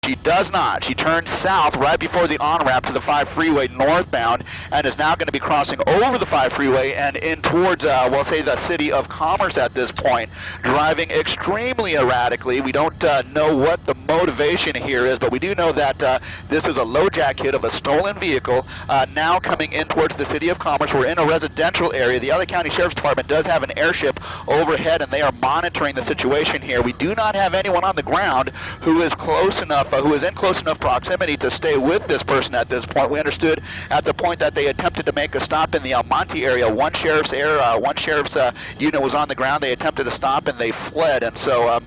She does not. She turned south right before the on-ramp to the 5 freeway northbound and is now going to be crossing over the 5 freeway and in towards, we'll say, the city of Commerce at this point, driving extremely erratically. We don't know what the motivation here is, but we do know that this is a LoJack hit of a stolen vehicle now coming in towards the city of Commerce. We're in a residential area. The LA County Sheriff's Department does have an airship overhead, and they are monitoring the situation here. We do not have anyone on the ground who is close enough, who is in close enough proximity to stay with this person at this point. We understood at the point that they attempted to make a stop in the El Monte area. One sheriff's unit was on the ground. They attempted to stop and they fled, and so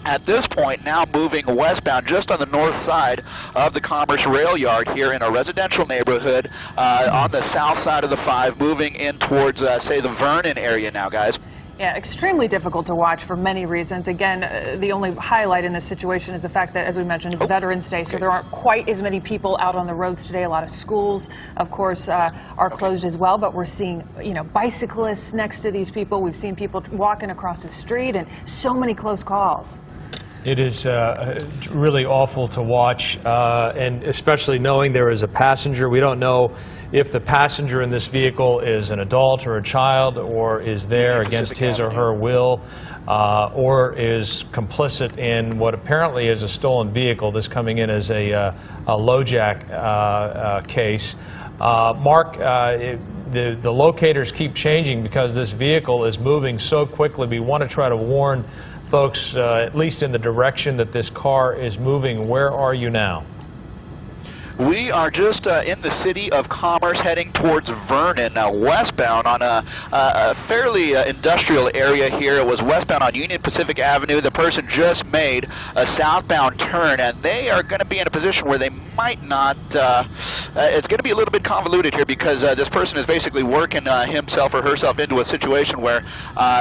at this point, now moving westbound just on the north side of the Commerce Rail Yard here in a residential neighborhood on the south side of the 5, moving in towards, say, the Vernon area now, guys. Yeah, extremely difficult to watch for many reasons. Again, the only highlight in this situation is the fact that, as we mentioned, it's Veterans Day, so there aren't quite as many people out on the roads today. A lot of schools, of course, are closed as well, but we're seeing, bicyclists next to these people. We've seen people walking across the street, and so many close calls. It is really awful to watch, and especially knowing there is a passenger. We don't know if the passenger in this vehicle is an adult or a child, or is there against his or her will, or is complicit in what apparently is a stolen vehicle, this coming in as a LoJack case. Mark, the locators keep changing because this vehicle is moving so quickly. We want to try to warn folks, at least in the direction that this car is moving. Where are you now? We are just in the city of Commerce heading towards Vernon, westbound on a fairly industrial area here. It was westbound on Union Pacific Avenue. The person just made a southbound turn, and they are going to be in a position where they might not, it's going to be a little bit convoluted here because this person is basically working himself or herself into a situation where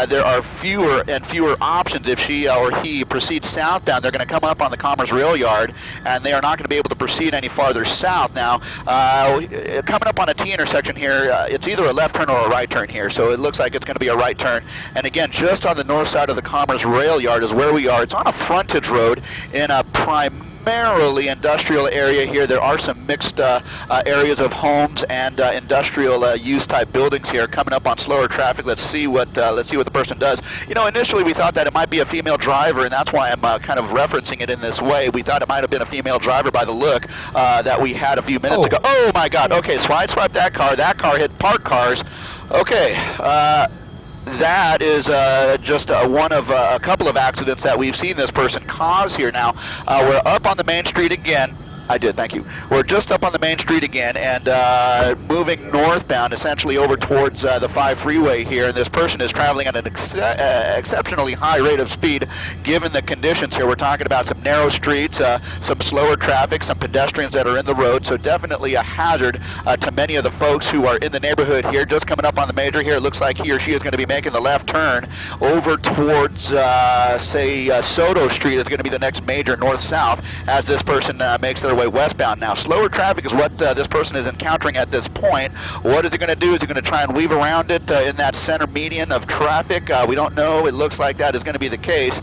there are fewer and fewer options. If she or he proceeds southbound, they're going to come up on the Commerce Rail Yard, and they are not going to be able to proceed any farther south. Now, coming up on a T intersection here, it's either a left turn or a right turn here, so it looks like it's going to be a right turn. And again, just on the north side of the Commerce Rail Yard is where we are. It's on a frontage road in a primarily industrial area here. There are some mixed areas of homes and industrial use type buildings here. Coming up on slower traffic. Let's see what the person does. Initially we thought that it might be a female driver, and that's why I'm kind of referencing it in this way. We thought it might have been a female driver by the look that we had a few minutes ago. Oh my God! Okay, swipe that car. That car hit parked cars. Okay. That is just one of a couple of accidents that we've seen this person cause here. Now, we're up on the main street again. I did, thank you. We're just up on the main street again and moving northbound, essentially over towards the 5 freeway here. And this person is traveling at an exceptionally high rate of speed given the conditions here. We're talking about some narrow streets, some slower traffic, some pedestrians that are in the road. So definitely a hazard to many of the folks who are in the neighborhood here. Just coming up on the major here, it looks like he or she is going to be making the left turn over towards, say, Soto Street is going to be the next major north-south as this person makes their way westbound. Now, slower traffic is what this person is encountering at this point. What is he going to do? Is he going to try and weave around it in that center median of traffic? We don't know. It looks like that is going to be the case.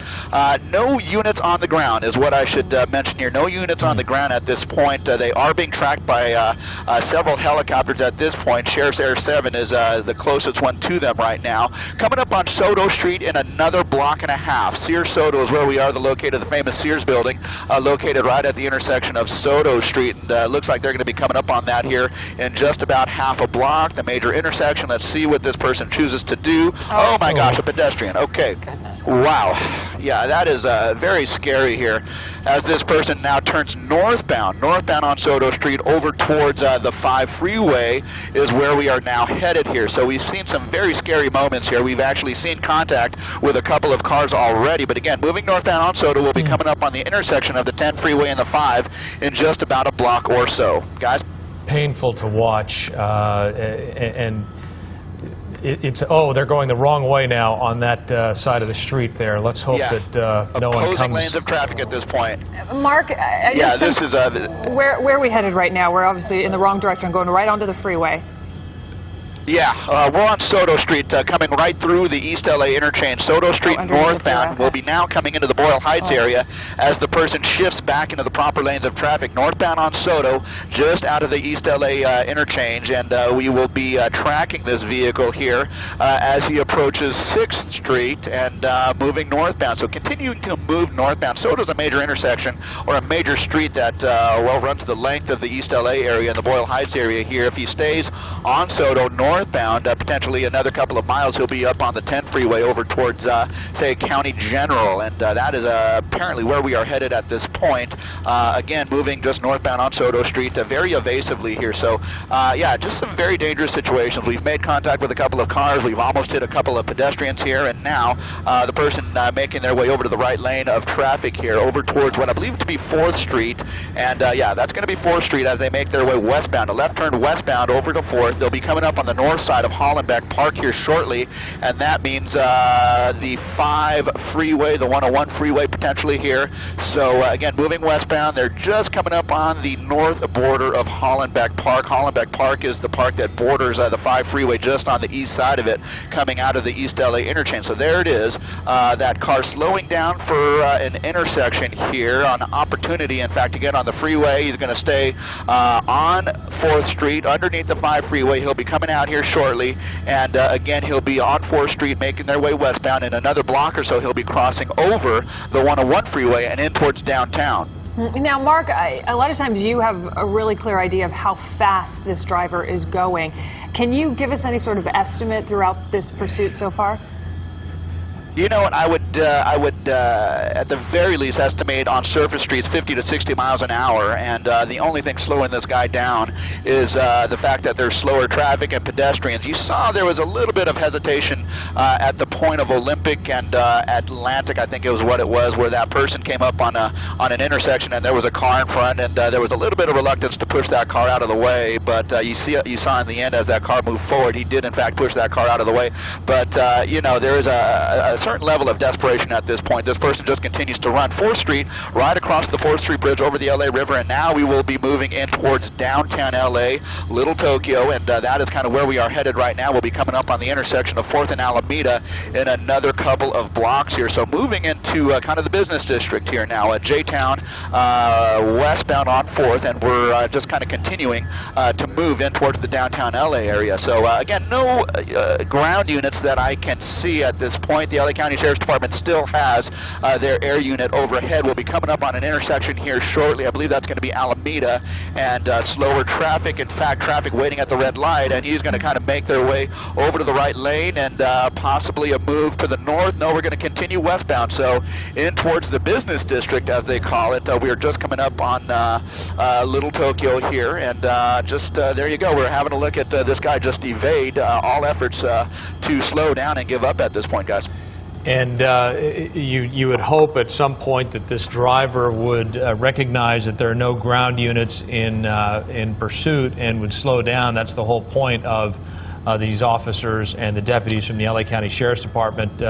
No units on the ground is what I should mention here. No units on the ground at this point. They are being tracked by several helicopters at this point. Sheriff's Air 7 is the closest one to them right now. Coming up on Soto Street in another block and a half. Sears Soto is where we are, the located of the famous Sears building, located right at the intersection of Soto Street, and looks like they're going to be coming up on that here in just about half a block, the major intersection. Let's see what this person chooses to do. Oh my gosh, a pedestrian. Okay. Goodness. Wow. Yeah, that is very scary here as this person now turns northbound on Soto Street over towards the 5 freeway is where we are now headed here. So we've seen some very scary moments here. We've actually seen contact with a couple of cars already, but again, moving northbound on Soto, we'll be coming up on the intersection of the 10 freeway and the 5 in just about a block or so. Guys? Painful to watch, and it's they're going the wrong way now on that side of the street there. Let's hope that no one comes. Opposing lanes of traffic at this point. Mark, this is where are we headed right now? We're obviously in the wrong direction, going right onto the freeway. Yeah, we're on Soto Street, coming right through the East LA interchange. Soto Street northbound will be now coming into the Boyle Heights area as the person shifts back into the proper lanes of traffic. Northbound on Soto, just out of the East LA interchange, and we will be tracking this vehicle here as he approaches 6th Street and moving northbound. So continuing to move northbound. Soto's a major intersection, or a major street that well runs the length of the East LA area and the Boyle Heights area here. If he stays on Soto northbound, potentially another couple of miles, he'll be up on the 10 freeway over towards, say, County General, and that is apparently where we are headed at this point. Again, moving just northbound on Soto Street, very evasively here. So, yeah, just some very dangerous situations. We've made contact with a couple of cars. We've almost hit a couple of pedestrians here, and now the person making their way over to the right lane of traffic here, over towards what I believe to be 4th Street, and yeah, that's going to be 4th Street as they make their way westbound. A left turn westbound over to 4th. They'll be coming up on the north side of Hollenbeck Park here shortly, and that means the 5 freeway, the 101 freeway potentially here. So again, moving westbound, they're just coming up on the north border of Hollenbeck Park. Hollenbeck Park is the park that borders the 5 freeway, just on the east side of it, coming out of the East LA interchange. So there it is, that car slowing down for an intersection here on opportunity, in fact, to get on the freeway. He's going to stay on 4th Street underneath the 5 freeway. He'll be coming out here shortly, and again, he'll be on 4th Street making their way westbound. In another block or so, he'll be crossing over the 101 freeway and in towards downtown. Now, Mark, a lot of times you have a really clear idea of how fast this driver is going. Can you give us any sort of estimate throughout this pursuit so far? You know what, I would at the very least estimate on surface streets 50 to 60 miles an hour, and the only thing slowing this guy down is the fact that there's slower traffic and pedestrians. You saw there was a little bit of hesitation at the point of Olympic and Atlantic, I think it was what it was, where that person came up on an intersection and there was a car in front, and there was a little bit of reluctance to push that car out of the way, but you saw in the end as that car moved forward, he did in fact push that car out of the way. But you know, there is a certain level of desperation at this point. This person just continues to run 4th Street, right across the 4th Street Bridge over the LA River, and now we will be moving in towards downtown LA, Little Tokyo, and that is kind of where we are headed right now. We'll be coming up on the intersection of 4th and Alameda in another couple of blocks here. So moving into kind of the business district here now at J-Town, westbound on 4th, and we're just kind of continuing to move in towards the downtown LA area. So again, no ground units that I can see at this point. The LA County Sheriff's Department still has their air unit overhead. We'll be coming up on an intersection here shortly. I believe that's going to be Alameda, and slower traffic. In fact, traffic waiting at the red light, and he's going to kind of make their way over to the right lane and possibly a move to the north. No, we're going to continue westbound, so in towards the business district, as they call it. We are just coming up on Little Tokyo here, and just there you go. We're having a look at this guy just evade all efforts to slow down and give up at this point, guys. And you would hope at some point that this driver would recognize that there are no ground units in pursuit and would slow down. That's the whole point of these officers and the deputies from the LA County Sheriff's Department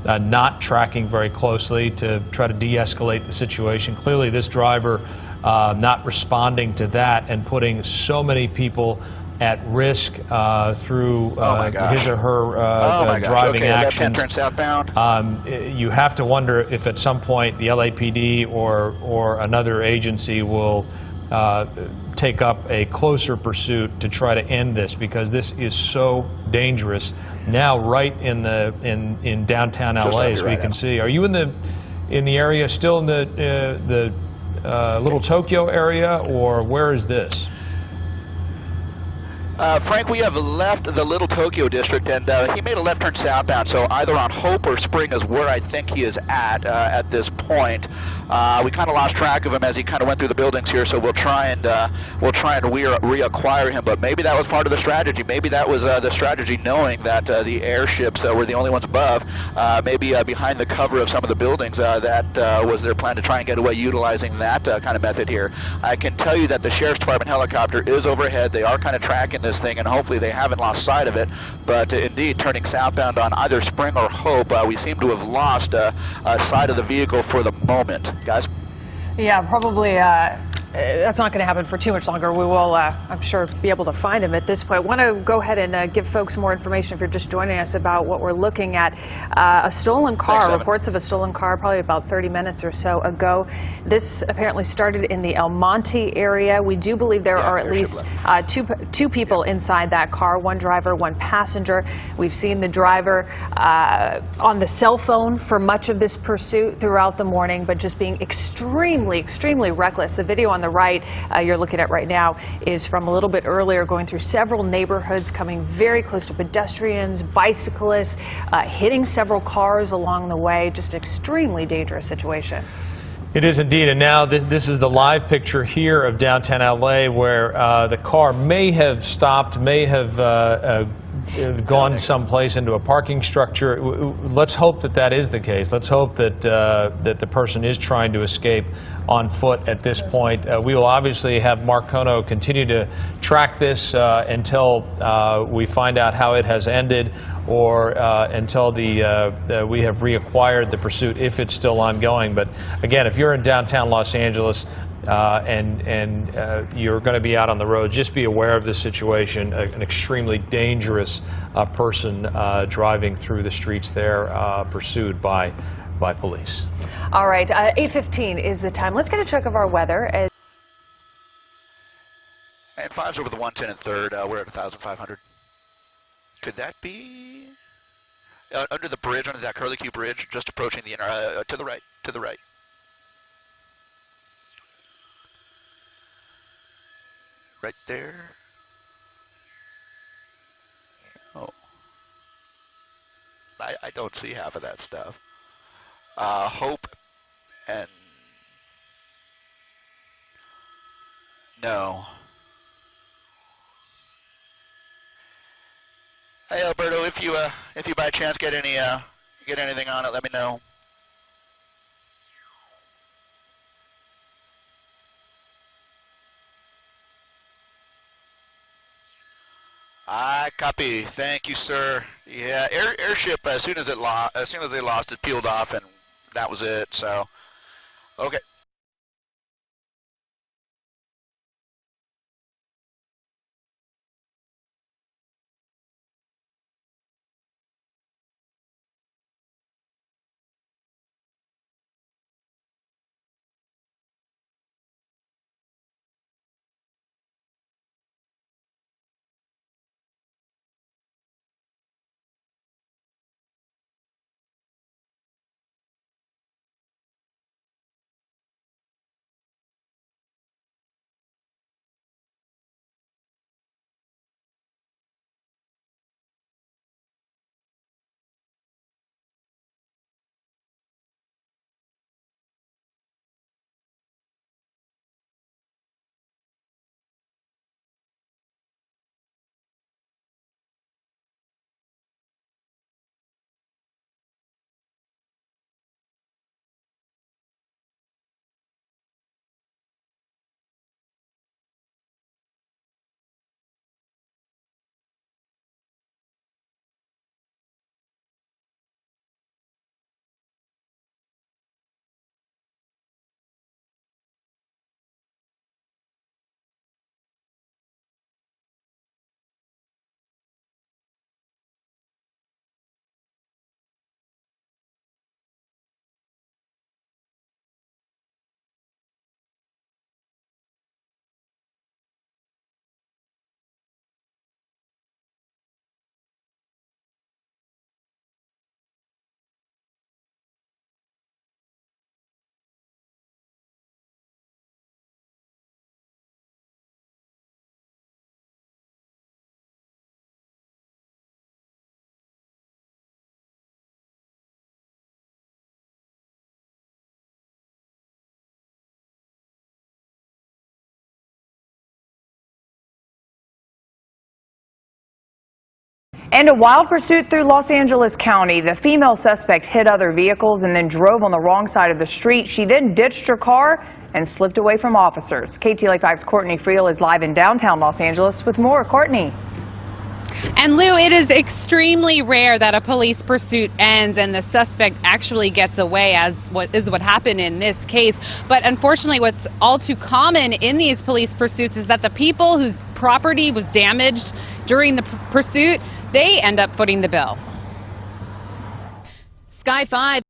not tracking very closely to try to de-escalate the situation. Clearly, this driver not responding to that and putting so many people at risk through his or her driving actions. Turn southbound. You have to wonder if at some point the LAPD or another agency will take up a closer pursuit to try to end this, because this is so dangerous now, right in downtown LA, as we can see. Are you in the area, still in the Little Tokyo area, or where is this? Frank, we have left the Little Tokyo district, and he made a left turn southbound, so either on Hope or Spring is where I think he is at this point. We kind of lost track of him as he kind of went through the buildings here, so we'll try and reacquire him, but maybe that was part of the strategy. Maybe that was the strategy, knowing that the airships were the only ones above, maybe behind the cover of some of the buildings. That was their plan, to try and get away utilizing that kind of method here. I can tell you that the Sheriff's Department helicopter is overhead. They are kind of tracking this thing, and hopefully they haven't lost sight of it, but indeed turning southbound on either Spring or Hope, we seem to have lost sight of the vehicle for the moment, guys. Yeah, probably that's not going to happen for too much longer. We will, I'm sure, be able to find him at this point. I want to go ahead and give folks more information if you're just joining us about what we're looking at. A stolen car, Thanks, reports of a stolen car probably about 30 minutes or so ago. This apparently started in the El Monte area. We do believe there are at least two people inside that car, one driver, one passenger. We've seen the driver on the cell phone for much of this pursuit throughout the morning, but just being extremely, extremely reckless. The video on the right you're looking at right now is from a little bit earlier, going through several neighborhoods, coming very close to pedestrians, bicyclists, hitting several cars along the way. Just an extremely dangerous situation. It is indeed, and now this is the live picture here of downtown LA, where the car may have stopped, may have gone someplace into a parking structure. Let's hope that that is the case. Let's hope that that the person is trying to escape on foot at this point. We will obviously have Mark Kono continue to track this until we find out how it has ended, or until we have reacquired the pursuit, if it's still ongoing. But again, if you're in downtown Los Angeles and you're going to be out on the road, just be aware of this situation. An extremely dangerous person driving through the streets there, pursued by police. All right, 8:15 is the time. Let's get a check of our weather. And 5's over the 110 and 3rd. We're at 1,500. Could that be under the bridge, under that Curlicue Bridge, just approaching the inner, to the right, to the right. Right there. Oh. I don't see half of that stuff. Hope and no. Hey Alberto, if you by chance get anything on it, let me know. I copy. Thank you, sir. Yeah, airship. As soon as they lost it, peeled off, and that was it. So, okay. And a wild pursuit through Los Angeles County. The female suspect hit other vehicles and then drove on the wrong side of the street. She then ditched her car and slipped away from officers. KTLA 5's Courtney Friel is live in downtown Los Angeles with more. Courtney. And Lou, it is extremely rare that a police pursuit ends and the suspect actually gets away, as what happened in this case. But unfortunately, what's all too common in these police pursuits is that the people whose property was damaged during the pursuit, they end up footing the bill. Sky 5.